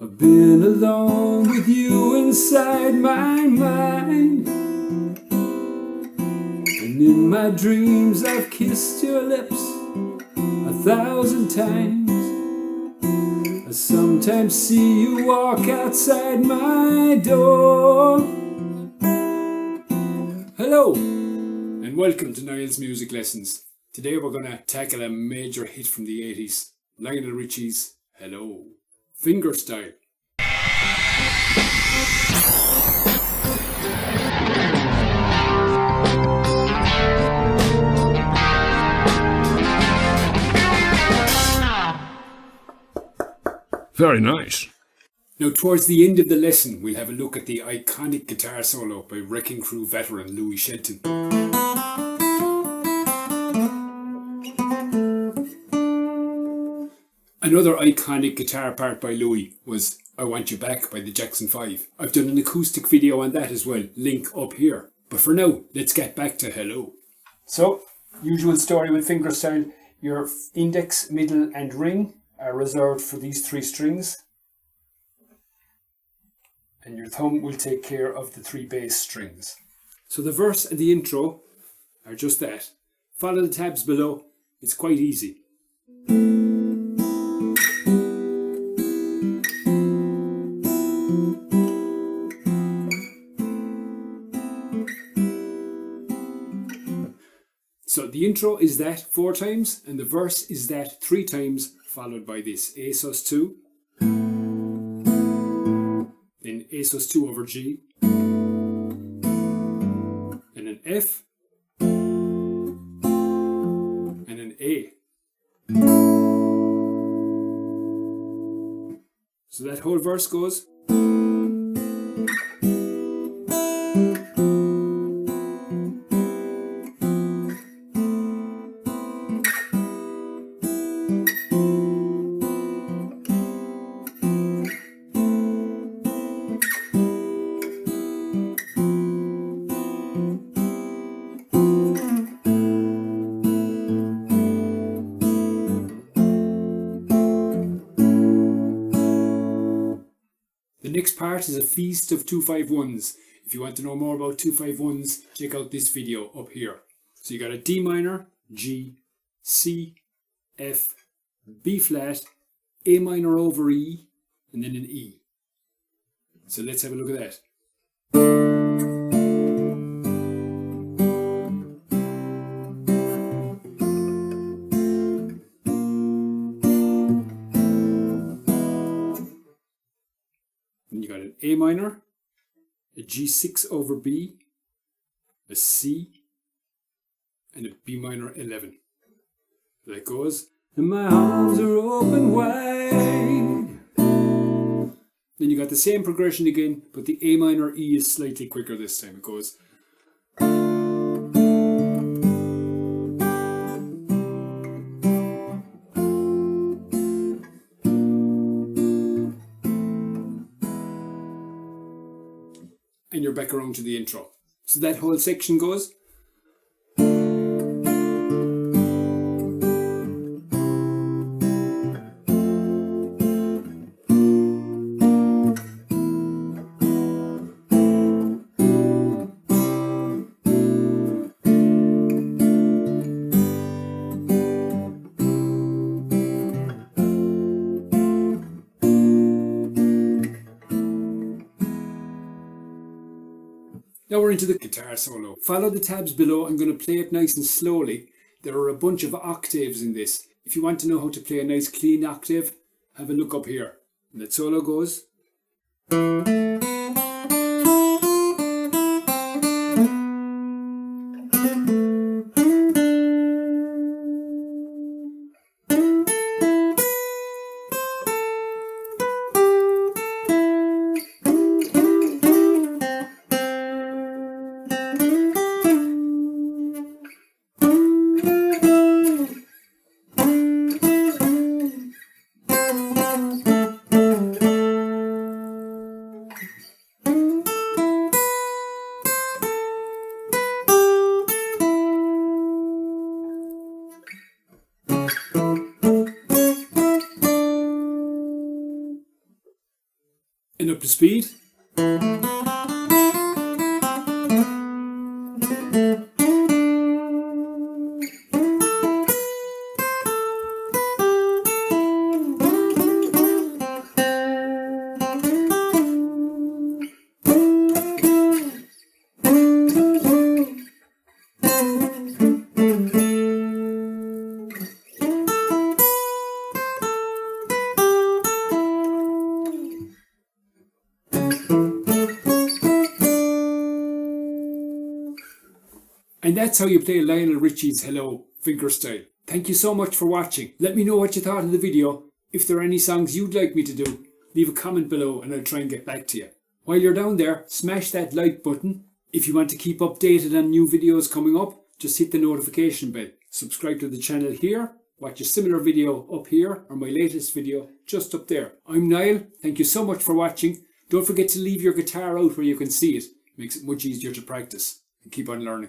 I've been alone with you inside my mind, and in my dreams I've kissed your lips 1,000 times. I sometimes see you walk outside my door. Hello, and welcome to Niall's Music Lessons. Today we're going to tackle a major hit from the 80s, Lionel Richie's Hello, Fingerstyle. Very nice. Now, towards the end of the lesson, we'll have a look at the iconic guitar solo by Wrecking Crew veteran Louis Shelton. Another iconic guitar part by Louis was I Want You Back by the Jackson 5. I've done an acoustic video on that as well, link up here. But for now, let's get back to Hello. So, usual story with fingerstyle, your index, middle and ring are reserved for these three strings, and your thumb will take care of the three bass strings. So the verse and the intro are just that. Follow the tabs below, it's quite easy. So the intro is that 4 times, and the verse is that 3 times, followed by this A sus2, then A sus2 over G, and an F, and an A. So that whole verse goes. The next part is a feast of 2-5-1s. If you want to know more about 2-5-1s, check out this video up here. So you got a D minor, G, C, F, B flat, A minor over E, and then an E. So let's have a look at that. Then you got an A minor, a G6 over B, a C, and a B minor 11. That goes, and my arms are open wide. Then you got the same progression again, but the A minor E is slightly quicker this time. It goes. And you're back around to the intro. So that whole section goes. Now we're into the guitar solo. Follow the tabs below. I'm going to play it nice and slowly. There are a bunch of octaves in this. If you want to know how to play a nice clean octave, have a look up here. And that solo goes. And up to speed. And that's how you play Lionel Richie's Hello fingerstyle. Thank you so much for watching. Let me know what you thought of the video. If there are any songs you'd like me to do, leave a comment below and I'll try and get back to you. While you're down there, smash that like button. If you want to keep updated on new videos coming up, just hit the notification bell. Subscribe to the channel here. Watch a similar video up here or my latest video just up there. I'm Niall. Thank you so much for watching. Don't forget to leave your guitar out where you can see it. Makes it much easier to practice and keep on learning.